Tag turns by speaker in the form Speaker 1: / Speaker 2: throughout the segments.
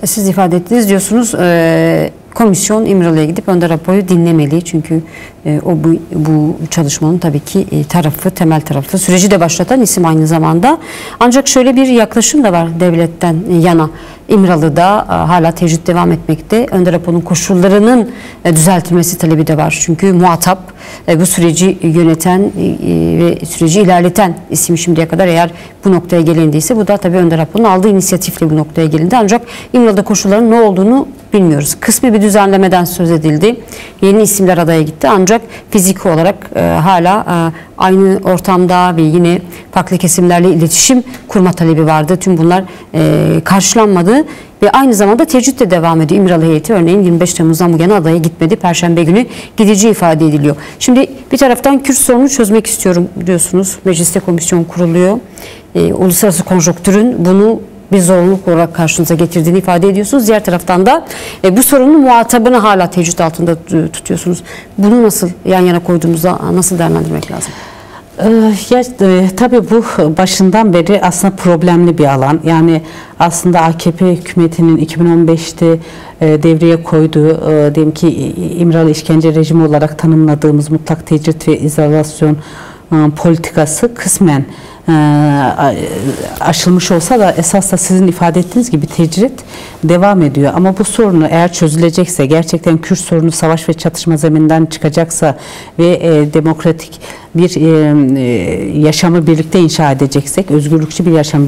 Speaker 1: Siz ifade ettiniz diyorsunuz. Komisyon İmralı'ya gidip Önder Apo'yu dinlemeli. Çünkü bu çalışmanın tabii ki temel tarafı. Süreci de başlatan isim aynı zamanda. Ancak şöyle bir yaklaşım da var devletten yana. İmralı'da hala tecrit devam etmekte. Önder Apo'nun koşullarının düzeltilmesi talebi de var. Çünkü muhatap bu süreci yöneten ve süreci ilerleten isim şimdiye kadar, eğer bu noktaya gelindiyse, bu da tabii Önder Apo'nun aldığı inisiyatifle bu noktaya gelindi. Ancak İmralı'da koşulların ne olduğunu bilmiyoruz. Kısmi bir düzenlemeden söz edildi. Yeni isimler adaya gitti. Ancak fiziki olarak hala aynı ortamda ve yine farklı kesimlerle iletişim kurma talebi vardı. Tüm bunlar karşılanmadı ve aynı zamanda tecrit de devam ediyor. İmralı heyeti örneğin 25 Temmuz'dan bu yana adaya gitmedi. Perşembe günü gideceği ifade ediliyor. Şimdi bir taraftan Kürt sorununu çözmek istiyorum diyorsunuz. Mecliste komisyon kuruluyor. Uluslararası konjonktürün bunu bir zorunluluk olarak karşınıza getirdiğini ifade ediyorsunuz. Diğer taraftan da bu sorunun muhatabını hala tecrit altında tutuyorsunuz. Bunu nasıl yan yana koyduğumuzda nasıl değerlendirmek lazım?
Speaker 2: Tabii bu başından beri aslında problemli bir alan. Yani aslında AKP hükümetinin 2015'te devreye koyduğu, diyelim ki İmralı işkence rejimi olarak tanımladığımız mutlak tecrit ve izolasyon politikası kısmen aşılmış olsa da esas da sizin ifade ettiğiniz gibi tecrit devam ediyor. Ama bu sorunu eğer çözülecekse, gerçekten Kürt sorunu savaş ve çatışma zemininden çıkacaksa ve demokratik bir yaşamı birlikte inşa edeceksek, özgürlükçü bir yaşam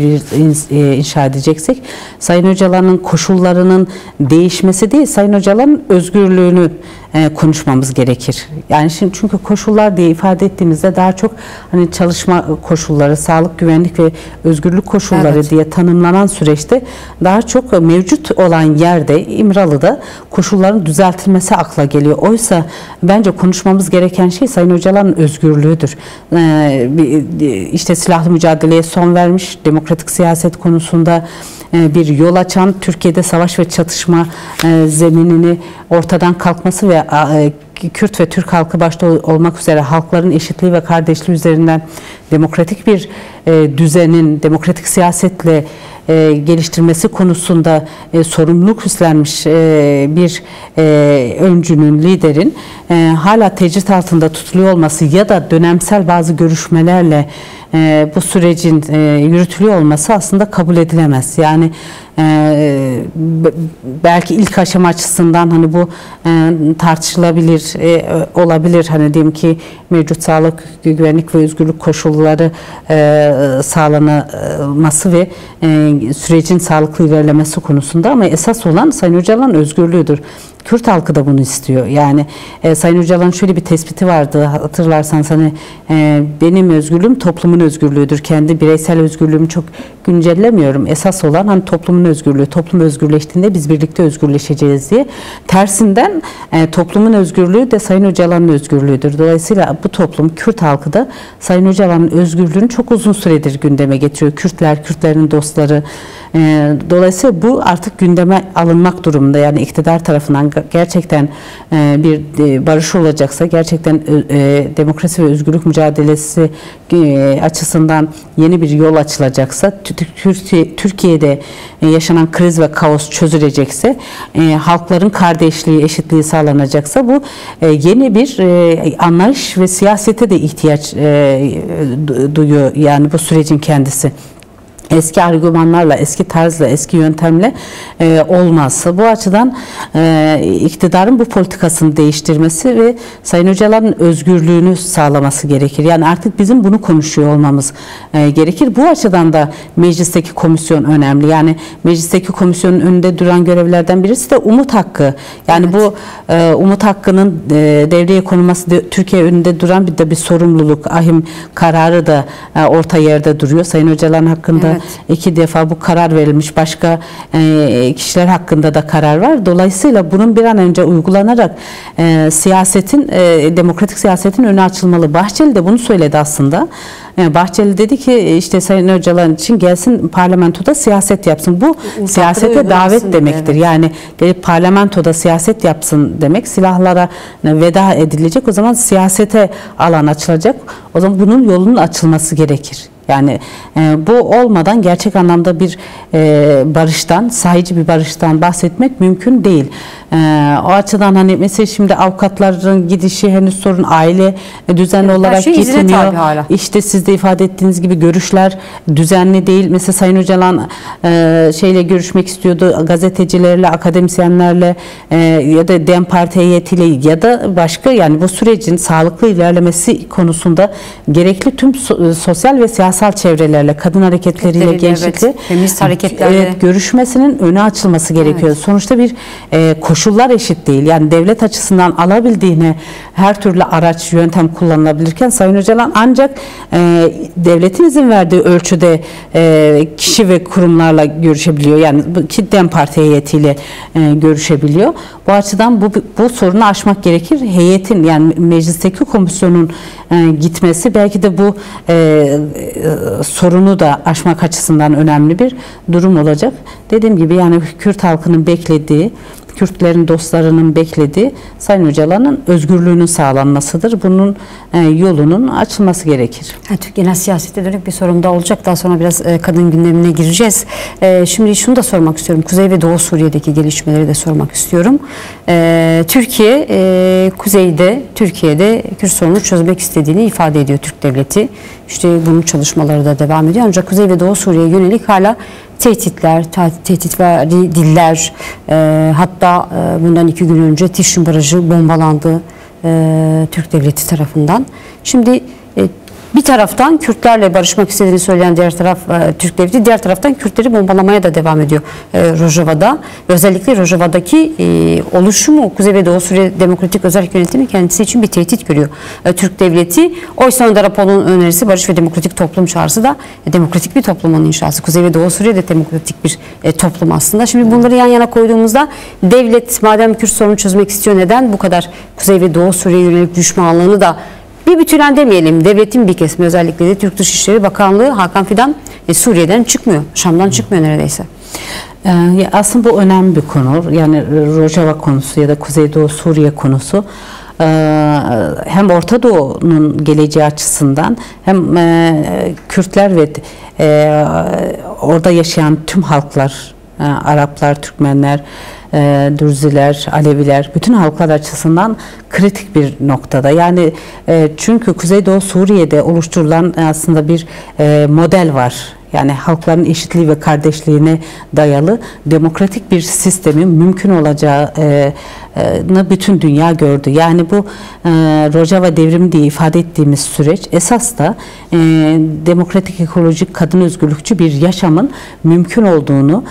Speaker 2: inşa edeceksek, Sayın Öcalan'ın koşullarının değişmesi değil, Sayın Öcalan'ın özgürlüğünü konuşmamız gerekir. Yani şimdi çünkü koşullar diye ifade ettiğimizde daha çok hani çalışma koşulları, sağlık, güvenlik ve özgürlük koşulları diye tanımlanan süreçte daha çok mevcut olan yerde, İmralı'da koşulların düzeltilmesi akla geliyor. Oysa bence konuşmamız gereken şey Sayın Öcalan'ın özgürlüğüdür. İşte silahlı mücadeleye son vermiş, demokratik siyaset konusunda bir yol açan, Türkiye'de savaş ve çatışma zeminini ortadan kalkması ve Kürt ve Türk halkı başta olmak üzere halkların eşitliği ve kardeşliği üzerinden demokratik bir düzenin, demokratik siyasetle geliştirmesi konusunda sorumluluk üstlenmiş bir öncünün, liderin hala tecrit altında tutuluyor olması ya da dönemsel bazı görüşmelerle bu sürecin yürütülüyor olması aslında kabul edilemez. Yani belki ilk aşama açısından hani bu tartışılabilir olabilir. Hani diyelim ki mevcut sağlık, güvenlik ve özgürlük koşulları sağlanması ve sürecin sağlıklı ilerlemesi konusunda, ama esas olan Sayın Öcalan'ın özgürlüğüdür. Kürt halkı da bunu istiyor. Yani Sayın Öcalan'ın şöyle bir tespiti vardı, hatırlarsanız, hani benim özgürlüğüm toplumun özgürlüğüdür. Kendi bireysel özgürlüğümü çok güncellemiyorum. Esas olan hani toplumun özgürlüğü. Toplum özgürleştiğinde biz birlikte özgürleşeceğiz diye. Tersinden toplumun özgürlüğü de Sayın Öcalan'ın özgürlüğüdür. Dolayısıyla bu toplum, Kürt halkı da Sayın Öcalan'ın özgürlüğünü çok uzun süredir gündeme getiriyor. Kürtler, Kürtlerin dostları. Dolayısıyla bu artık gündeme alınmak durumunda. Yani iktidar tarafından gerçekten bir barış olacaksa, gerçekten demokrasi ve özgürlük mücadelesi açısından yeni bir yol açılacaksa, Türkiye'de yaşanan kriz ve kaos çözülecekse, halkların kardeşliği, eşitliği sağlanacaksa, bu yeni bir anlayış ve siyasete de ihtiyaç duyuyor. Yani bu sürecin kendisi. Eski argümanlarla, eski tarzla, eski yöntemle olmaz. Bu açıdan iktidarın bu politikasını değiştirmesi ve Sayın Öcalan'ın özgürlüğünü sağlaması gerekir. Yani artık bizim bunu konuşuyor olmamız gerekir. Bu açıdan da meclisteki komisyon önemli. Yani meclisteki komisyonun önünde duran görevlerden birisi de umut hakkı. Yani bu umut hakkının devreye konulması Türkiye önünde duran bir sorumluluk. Ahim kararı da orta yerde duruyor. Sayın Öcalan hakkında 2 defa bu karar verilmiş. Başka kişiler hakkında da karar var. Dolayısıyla bunun bir an önce uygulanarak demokratik siyasetin önü açılmalı. Bahçeli de bunu söyledi aslında. Bahçeli dedi ki işte Sayın Öcalan için gelsin parlamentoda siyaset yapsın. Bu siyasete davet demektir. Evet. Yani gelip parlamentoda siyaset yapsın demek. Silahlara veda edilecek. O zaman siyasete alan açılacak. O zaman bunun yolunun açılması gerekir. Yani bu olmadan gerçek anlamda bir barıştan, sahici bir barıştan bahsetmek mümkün değil. O açıdan hani mesela şimdi avukatların gidişi henüz sorun, aile düzenli olarak gitmiyor. İşte siz de ifade ettiğiniz gibi görüşler düzenli değil. Mesela Sayın Öcalan şeyle görüşmek istiyordu, gazetecilerle, akademisyenlerle ya da DEM Parti heyetiyle ya da başka, yani bu sürecin sağlıklı ilerlemesi konusunda gerekli tüm sosyal ve siyasal çevrelerle, kadın hareketleriyle, gençlikle,
Speaker 1: feminist hareketlerle
Speaker 2: görüşmesinin önü açılması gerekiyor. Evet. Sonuçta bir koşullar eşit değil. Yani devlet açısından alabildiğine her türlü araç, yöntem kullanılabilirken Sayın Öcalan ancak devletin izin verdiği ölçüde kişi ve kurumlarla görüşebiliyor. Yani DEM Parti heyetiyle görüşebiliyor. Bu açıdan bu sorunu aşmak gerekir. Heyetin, yani meclisteki komisyonun gitmesi belki de bu sorunu da aşmak açısından önemli bir durum olacak. Dediğim gibi yani Kürt halkının beklediği, Kürtlerin dostlarının beklediği Sayın Öcalan'ın özgürlüğünün sağlanmasıdır. Bunun yolunun açılması gerekir.
Speaker 1: Evet, genel siyasete dönük bir sorum da olacak. Daha sonra biraz kadın gündemine gireceğiz. Şimdi şunu da sormak istiyorum. Kuzey ve Doğu Suriye'deki gelişmeleri de sormak istiyorum. Türkiye, kuzeyde, Türkiye'de Kürt sorununu çözmek istediğini ifade ediyor Türk Devleti. İşte bunun çalışmaları da devam ediyor. Ancak Kuzey ve Doğu Suriye'ye yönelik hala tehditler, tehditvari diller, hatta bundan 2 gün önce Tişrin Barajı bombalandı Türk Devleti tarafından. Şimdi bir taraftan Kürtlerle barışmak istediğini söyleyen diğer taraf Türk Devleti, diğer taraftan Kürtleri bombalamaya da devam ediyor Rojava'da. Özellikle Rojava'daki oluşumu Kuzey ve Doğu Suriye Demokratik Özerk Yönetimi kendisi için bir tehdit görüyor Türk Devleti. Oysa Önder Apo'nun önerisi barış ve demokratik toplum çağrısı da demokratik bir toplumun inşası. Kuzey ve Doğu Suriye de demokratik bir toplum aslında. Şimdi bunları yan yana koyduğumuzda devlet madem Kürt sorunu çözmek istiyor, neden bu kadar Kuzey ve Doğu Suriye yönelik düşmanlığını da bir bütünen demeyelim, devletin bir kesimi, özellikle de Türk Dışişleri Bakanlığı Hakan Fidan Suriye'den çıkmıyor, Şam'dan çıkmıyor neredeyse.
Speaker 2: Aslında bu önemli bir konu. Yani Rojava konusu ya da Kuzeydoğu Suriye konusu hem Orta Doğu'nun geleceği açısından hem Kürtler ve orada yaşayan tüm halklar, Araplar, Türkmenler, Dürziler, Aleviler, bütün halklar açısından kritik bir noktada. Yani çünkü Kuzeydoğu Suriye'de oluşturulan aslında bir model var. Yani halkların eşitliği ve kardeşliğine dayalı demokratik bir sistemin mümkün olacağını bütün dünya gördü. Yani bu Rojava devrimi diye ifade ettiğimiz süreç esas da demokratik, ekolojik, kadın özgürlükçü bir yaşamın mümkün olduğunu,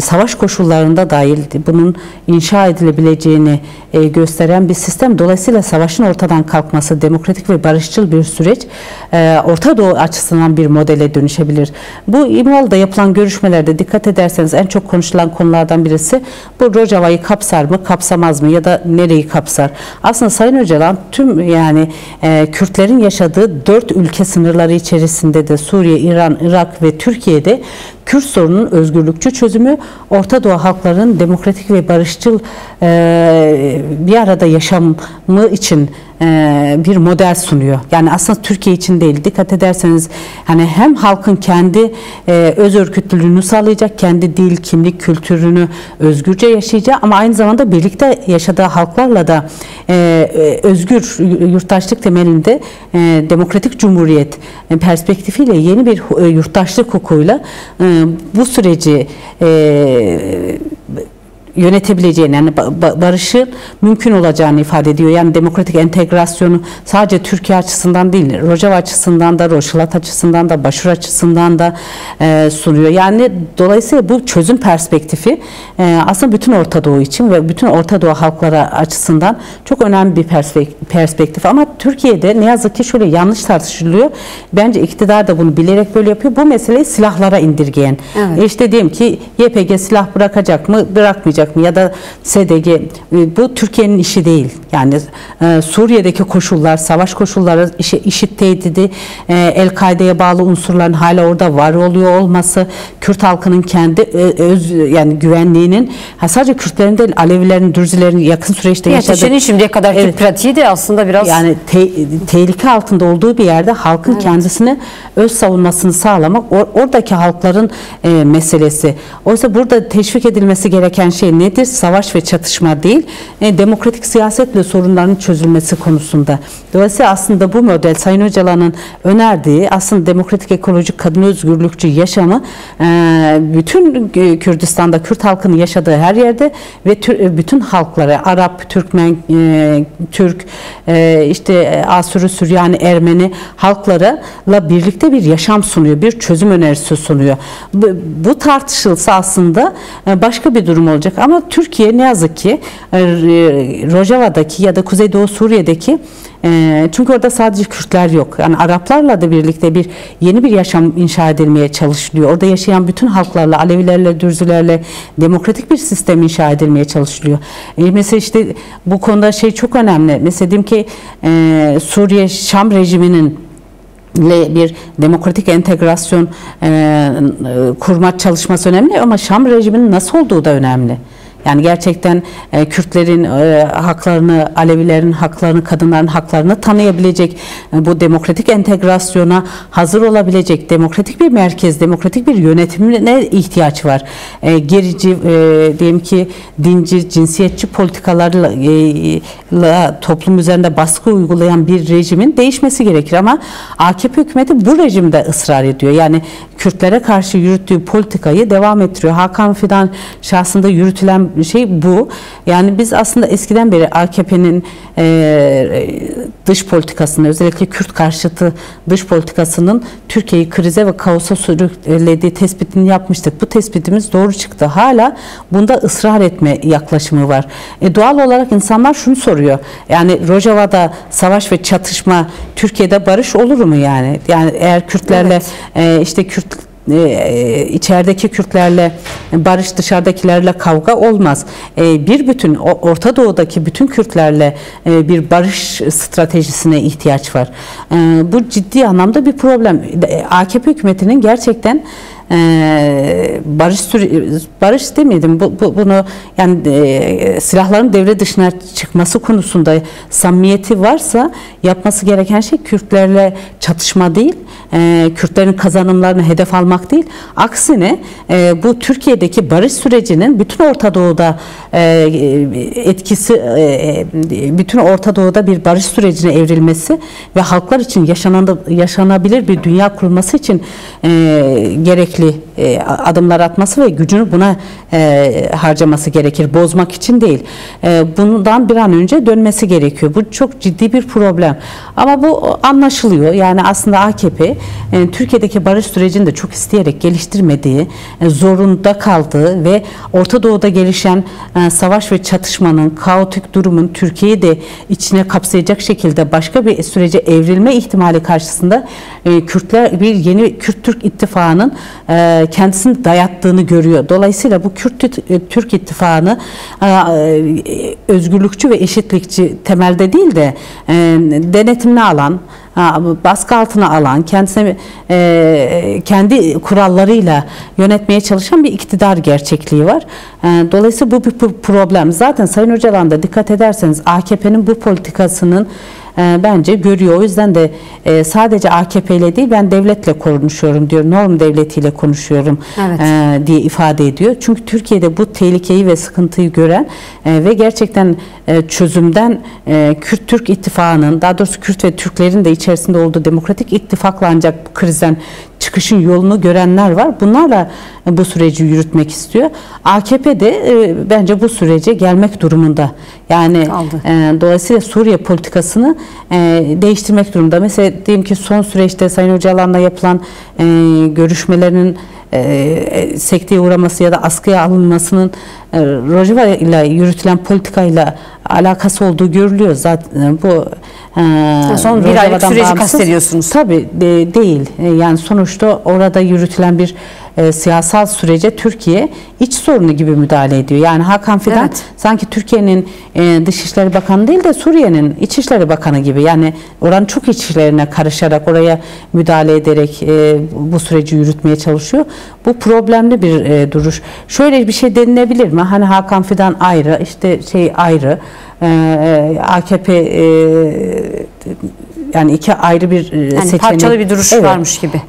Speaker 2: savaş koşullarında dahil bunun inşa edilebileceğini gösteren bir sistem. Dolayısıyla savaşın ortadan kalkması, demokratik ve barışçıl bir süreç Orta Doğu açısından bir modele dönüşebilir. Bu İmralı'da yapılan görüşmelerde dikkat ederseniz en çok konuşulan konulardan birisi bu Rojava'yı kapsar mı, kapsamaz mı ya da nereyi kapsar? Aslında Sayın Öcalan tüm yani Kürtlerin yaşadığı 4 ülke sınırları içerisinde de Suriye, İran, Irak ve Türkiye'de Kürt sorununun özgürlükçü çözümü, Orta Doğu halklarının demokratik ve barışçıl bir arada yaşamı için bir model sunuyor. Yani aslında Türkiye için değil. Dikkat ederseniz hani hem halkın kendi öz örgütlülüğünü sağlayacak, kendi dil, kimlik, kültürünü özgürce yaşayacağı ama aynı zamanda birlikte yaşadığı halklarla da özgür yurttaşlık temelinde demokratik cumhuriyet perspektifiyle yeni bir yurttaşlık hukukuyla bu süreci yönetebileceğini, yani barışı mümkün olacağını ifade ediyor. Yani demokratik entegrasyonu sadece Türkiye açısından değil, Rojava açısından da, Roşilat açısından da, Başur açısından da sunuyor. Yani dolayısıyla bu çözüm perspektifi aslında bütün Orta Doğu için ve bütün Orta Doğu halkları açısından çok önemli bir perspektif. Ama Türkiye'de ne yazık ki şöyle yanlış tartışılıyor. Bence iktidar da bunu bilerek böyle yapıyor. Bu meseleyi silahlara indirgeyen. Evet. İşte diyelim ki YPG silah bırakacak mı, bırakmayacak. olacak mı? Ya da SDG, bu Türkiye'nin işi değil. Yani Suriye'deki koşullar, savaş koşulları, IŞİD tehdidi, El-Kaide'ye bağlı unsurların hala orada var oluyor olması, Kürt halkının kendi yani güvenliğinin sadece Kürtlerin değil, Alevilerin, Dürzilerin yakın süreçte yaşadığı,
Speaker 1: şimdiye kadarki pratiği de aslında biraz
Speaker 2: yani tehlike altında olduğu bir yerde halkın kendisine öz savunmasını sağlamak oradaki halkların meselesi. Oysa burada teşvik edilmesi gereken şey nedir? Savaş ve çatışma değil, demokratik siyasetle sorunların çözülmesi konusunda. Dolayısıyla aslında bu model Sayın Öcalan'ın önerdiği aslında demokratik, ekolojik, kadın özgürlükçü yaşamı bütün Kürdistan'da Kürt halkının yaşadığı her yerde ve bütün halklara, Arap, Türkmen, Türk, işte Asuri, Süryani, Ermeni halklarla birlikte bir yaşam sunuyor, bir çözüm önerisi sunuyor. Bu tartışılsa aslında başka bir durum olacak ama Türkiye ne yazık ki Rojava'daki ya da Kuzeydoğu Suriye'deki, çünkü orada sadece Kürtler yok. Yani Araplarla da birlikte yeni bir yaşam inşa edilmeye çalışılıyor. Orada yaşayan bütün halklarla, Alevilerle, Dürzilerle demokratik bir sistem inşa edilmeye çalışılıyor. Mesela işte bu konuda çok önemli. Mesela diyeyim ki Suriye Şam rejiminin bir demokratik entegrasyon kurma çalışması önemli ama Şam rejiminin nasıl olduğu da önemli. Yani gerçekten Kürtlerin haklarını, Alevilerin haklarını, kadınların haklarını tanıyabilecek, bu demokratik entegrasyona hazır olabilecek demokratik bir merkez, demokratik bir yönetimine ihtiyaç var. Gerici, diyelim ki dinci, cinsiyetçi politikalarla toplum üzerinde baskı uygulayan bir rejimin değişmesi gerekir ama AKP hükümeti bu rejimde ısrar ediyor. Yani Kürtlere karşı yürüttüğü politikayı devam ettiriyor. Hakan Fidan şahsında yürütülen şey bu. Yani biz aslında eskiden beri AKP'nin dış politikasını, özellikle Kürt karşıtı dış politikasının Türkiye'yi krize ve kaosa sürüklediği tespitini yapmıştık. Bu tespitimiz doğru çıktı. Hala bunda ısrar etme yaklaşımı var. Doğal olarak insanlar şunu soruyor. Yani Rojava'da savaş ve çatışma, Türkiye'de barış olur mu yani? Yani eğer Kürtlerle işte içerideki Kürtlerle barış, dışarıdakilerle kavga olmaz. Bir bütün Orta Doğu'daki bütün Kürtlerle bir barış stratejisine ihtiyaç var. Bu ciddi anlamda bir problem. AKP hükümetinin gerçekten barış demeyelim, bunu yani silahların devre dışına çıkması konusunda samimiyeti varsa yapması gereken şey Kürtlerle çatışma değil, Kürtlerin kazanımlarını hedef almak değil. Aksine bu Türkiye'deki barış sürecinin bütün Orta Doğu'da etkisi, bütün Orta Doğu'da bir barış sürecine evrilmesi ve halklar için yaşanabilir bir dünya kurulması için gerekli adımlar atması ve gücünü buna harcaması gerekir. Bozmak için değil. Bundan bir an önce dönmesi gerekiyor. Bu çok ciddi bir problem. Ama bu anlaşılıyor. Yani aslında AKP Türkiye'deki barış sürecini de çok isteyerek geliştirmediği, zorunda kaldığı ve Orta Doğu'da gelişen savaş ve çatışmanın, kaotik durumun Türkiye'yi de içine kapsayacak şekilde başka bir sürece evrilme ihtimali karşısında Kürtler bir yeni Kürt-Türk ittifakının kendisini dayattığını görüyor. Dolayısıyla bu Kürt-Türk ittifakını özgürlükçü ve eşitlikçi temelde değil de denetimli alan, baskı altına alan, kendisine kendi kurallarıyla yönetmeye çalışan bir iktidar gerçekliği var. Dolayısıyla bu bir problem. Zaten Sayın Öcalan da dikkat ederseniz AKP'nin bu politikasının bence görüyor. O yüzden de sadece AKP ile değil, ben devletle konuşuyorum diyor. Norm devletiyle konuşuyorum diye ifade ediyor. Çünkü Türkiye'de bu tehlikeyi ve sıkıntıyı gören ve gerçekten çözümden Kürt-Türk ittifakının, daha doğrusu Kürt ve Türklerin de içerisinde olduğu demokratik ittifakla ancak bu krizden çıkışın yolunu görenler var. Bunlarla bu süreci yürütmek istiyor. AKP de bence bu sürece gelmek durumunda. Yani dolayısıyla Suriye politikasını değiştirmek durumunda. Mesela diyelim ki son süreçte Sayın Öcalan'la yapılan görüşmelerinin sekteye uğraması ya da askıya alınmasının Rojava ile yürütülen politikayla alakası olduğu görülüyor. Zaten bu
Speaker 1: son bir aylık süreci kastediyorsunuz.
Speaker 2: Tabii değil. Yani sonuçta orada yürütülen bir siyasal sürece Türkiye iç sorunu gibi müdahale ediyor. Yani Hakan Fidan sanki Türkiye'nin Dışişleri Bakanı değil de Suriye'nin İçişleri Bakanı gibi. Yani oranın çok içlerine karışarak oraya müdahale ederek bu süreci yürütmeye çalışıyor. Bu problemli bir duruş. Şöyle bir şey denilebilir mi? Hani Hakan Fidan ayrı, işte ayrı, AKP yani iki ayrı bir seçenek.
Speaker 1: Parçalı bir duruş varmış gibi.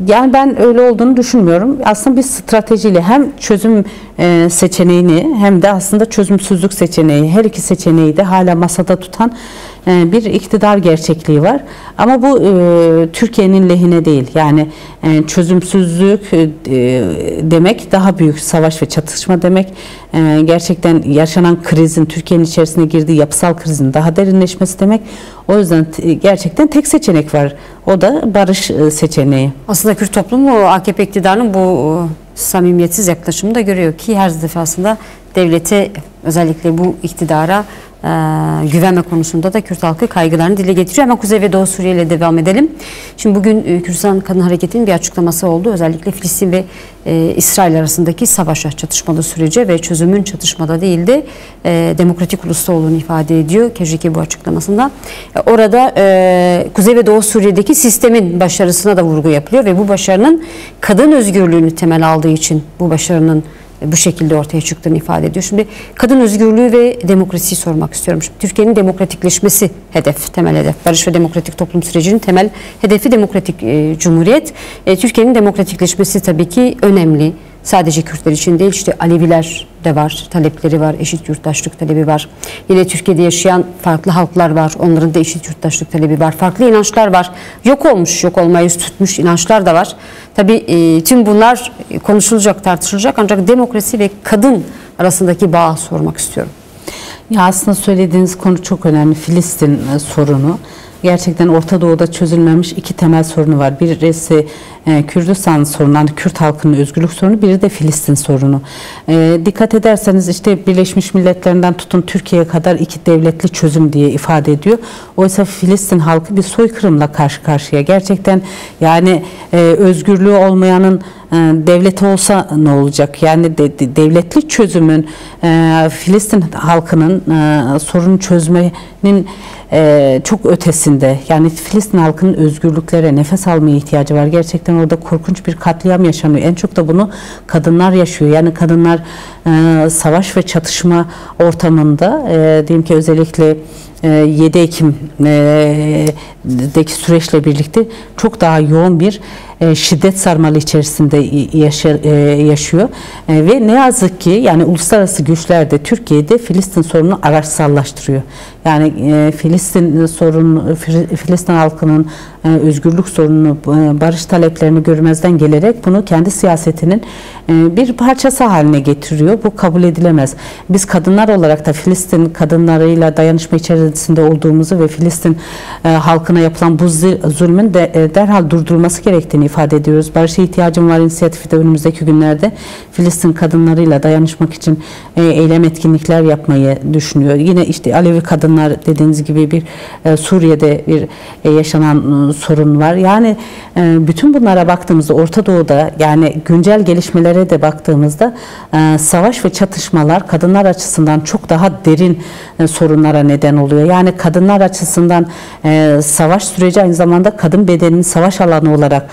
Speaker 2: Yani ben öyle olduğunu düşünmüyorum. Aslında bir stratejiyle hem çözüm seçeneğini hem de aslında çözümsüzlük seçeneği, her iki seçeneği de hala masada tutan bir iktidar gerçekliği var. Ama bu Türkiye'nin lehine değil. Yani çözümsüzlük demek daha büyük savaş ve çatışma demek. Gerçekten yaşanan krizin, Türkiye'nin içerisine girdiği yapısal krizin daha derinleşmesi demek. O yüzden gerçekten tek seçenek var. O da barış seçeneği.
Speaker 1: Aslında Kürt toplumu AKP iktidarının bu samimiyetsiz yaklaşımını da görüyor ki her defasında devlete, özellikle bu iktidara güvenme konusunda da Kürt halkı kaygılarını dile getiriyor. Ama Kuzey ve Doğu Suriye ile devam edelim. Şimdi bugün Kürdistan Kadın Hareketi'nin bir açıklaması oldu. Özellikle Filistin ve İsrail arasındaki savaşa, çatışmalı sürece ve çözümün çatışmada değil de demokratik ulusta olduğunu ifade ediyor KJK bu açıklamasında. Orada Kuzey ve Doğu Suriye'deki sistemin başarısına da vurgu yapılıyor ve bu başarının kadın özgürlüğünü temel aldığı için bu başarının bu şekilde ortaya çıktığını ifade ediyor. Şimdi kadın özgürlüğü ve demokrasiyi sormak istiyorum. Şimdi Türkiye'nin demokratikleşmesi temel hedef. Barış ve demokratik toplum sürecinin temel hedefi demokratik cumhuriyet. Türkiye'nin demokratikleşmesi tabii ki önemli. Sadece Kürtler için değil, işte Aleviler de var, talepleri var, eşit yurttaşlık talebi var. Yine Türkiye'de yaşayan farklı halklar var, onların da eşit yurttaşlık talebi var. Farklı inançlar var, yok olmuş, yok olmayı tutmuş inançlar da var. Tabii tüm bunlar konuşulacak, tartışılacak, ancak demokrasi ve kadın arasındaki bağı sormak istiyorum.
Speaker 2: Ya aslında söylediğiniz konu çok önemli. Filistin sorunu. Gerçekten Orta Doğu'da çözülmemiş iki temel sorunu var. Birisi Kürdistan sorunu, yani Kürt halkının özgürlük sorunu, biri de Filistin sorunu. Dikkat ederseniz işte Birleşmiş Milletler'den tutun Türkiye'ye kadar iki devletli çözüm diye ifade ediyor. Oysa Filistin halkı bir soykırımla karşı karşıya. Gerçekten yani özgürlüğü olmayanın devleti olsa ne olacak? Yani devletli çözümün Filistin halkının sorun çözmenin çok ötesinde. Yani Filistin halkının özgürlüklere, nefes almaya ihtiyacı var. Gerçekten orada korkunç bir katliam yaşanıyor. En çok da bunu kadınlar yaşıyor. Yani kadınlar savaş ve çatışma ortamında diyelim ki özellikle 7 Ekim'deki süreçle birlikte çok daha yoğun bir şiddet sarmalı içerisinde yaşıyor. Ve ne yazık ki yani uluslararası güçler de Türkiye'de Filistin sorununu araçsallaştırıyor. Yani Filistin halkının özgürlük sorununu, barış taleplerini görmezden gelerek bunu kendi siyasetinin bir parçası haline getiriyor. Bu kabul edilemez. Biz kadınlar olarak da Filistin kadınlarıyla dayanışma içerisinde olduğumuzu ve Filistin halkına yapılan bu zulmün de derhal durdurulması gerektiğini ifade ediyoruz. Barış'a ihtiyacım var inisiyatifi de önümüzdeki günlerde Filistin kadınlarıyla dayanışmak için eylem etkinlikler yapmayı düşünüyor. Yine işte Alevi kadınlar dediğiniz gibi bir Suriye'de bir yaşanan sorun var. Yani bütün bunlara baktığımızda Orta Doğu'da yani güncel gelişmelere de baktığımızda savaş ve çatışmalar kadınlar açısından çok daha derin sorunlara neden oluyor. Yani kadınlar açısından savaş süreci aynı zamanda kadın bedeninin savaş alanı olarak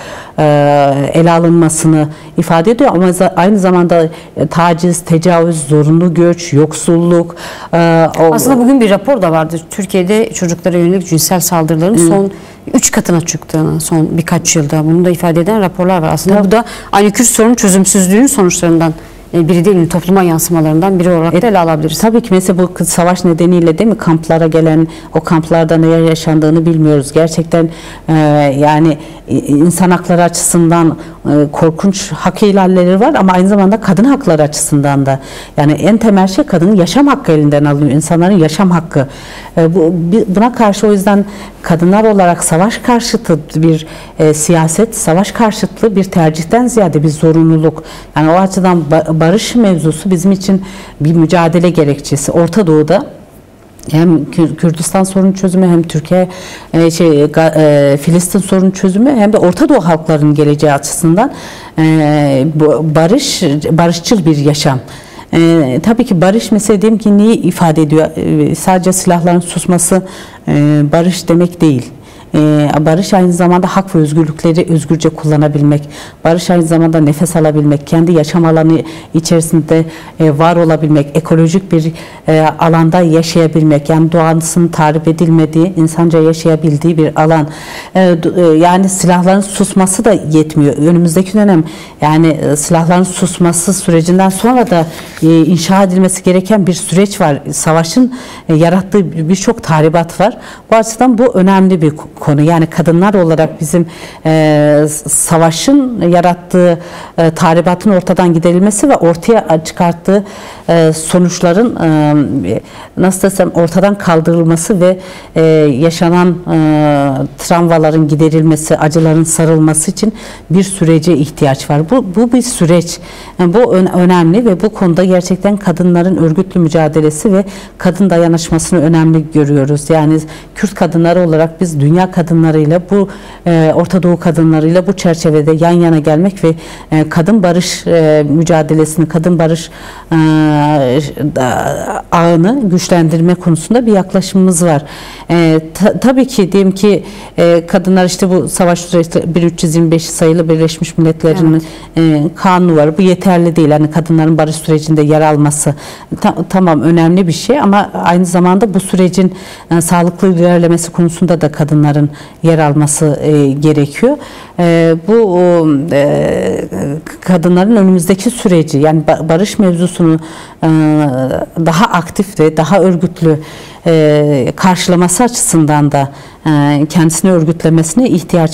Speaker 2: ele alınmasını ifade ediyor ama aynı zamanda taciz, tecavüz, zorunlu göç, yoksulluk.
Speaker 1: Aslında bugün bir rapor da vardı. Türkiye'de çocuklara yönelik cinsel saldırıların son 3 katına çıktığını son birkaç yılda bunu da ifade eden raporlar var. Aslında bu da aynı Kürt sorunun çözümsüzlüğünün sonuçlarından biri değil mi? Topluma yansımalarından biri olarak da ele alabiliriz.
Speaker 2: Tabii ki mesela bu savaş nedeniyle değil mi kamplara gelen, o kamplarda neler yaşandığını bilmiyoruz. Gerçekten yani insan hakları açısından korkunç hak ihlalleri var ama aynı zamanda kadın hakları açısından da yani en temel şey kadının yaşam hakkı elinden alınıyor. İnsanların yaşam hakkı. Buna karşı o yüzden kadınlar olarak savaş karşıtı bir siyaset, savaş karşıtı bir tercihten ziyade bir zorunluluk. Yani o açıdan barış mevzusu bizim için bir mücadele gerekçesi. Orta Doğu'da hem Kürdistan sorunu çözümü hem Türkiye Filistin sorunu çözümü hem de Orta Doğu halklarının geleceği açısından barışçıl bir yaşam. Tabii ki barış mesela diyelim ki neyi ifade ediyor? Sadece silahların susması barış demek değil. Barış aynı zamanda hak ve özgürlükleri özgürce kullanabilmek, barış aynı zamanda nefes alabilmek, kendi yaşam alanı içerisinde var olabilmek, ekolojik bir alanda yaşayabilmek, yani doğasının tahrip edilmediği, insanca yaşayabildiği bir alan. Yani silahların susması da yetmiyor. Önümüzdeki dönem yani silahların susması sürecinden sonra da inşa edilmesi gereken bir süreç var. Savaşın yarattığı birçok tahribat var. Bu açıdan bu önemli bir konu. Yani kadınlar olarak bizim savaşın yarattığı tahribatın ortadan giderilmesi ve ortaya çıkarttığı sonuçların nasıl desem ortadan kaldırılması ve yaşanan travmaların giderilmesi, acıların sarılması için bir sürece ihtiyaç var. Bu bir süreç. Yani bu önemli ve bu konuda gerçekten kadınların örgütlü mücadelesi ve kadın dayanışmasını önemli görüyoruz. Yani Kürt kadınları olarak biz dünya kadınlarıyla bu Orta Doğu kadınlarıyla bu çerçevede yan yana gelmek ve kadın barış mücadelesini, kadın barış ağını güçlendirme konusunda bir yaklaşımımız var. Tabii ki diyelim ki kadınlar işte bu savaş sürecinde 1325 sayılı Birleşmiş Milletler'in kanunu var. Bu yeterli değil. Yani kadınların barış sürecinde yer alması tamam önemli bir şey ama aynı zamanda bu sürecin sağlıklı ilerlemesi konusunda da kadınların yer alması gerekiyor. Bu kadınların önümüzdeki süreci yani barış mevzusunu daha aktif ve daha örgütlü karşılaması açısından da kendisini örgütlemesine ihtiyaç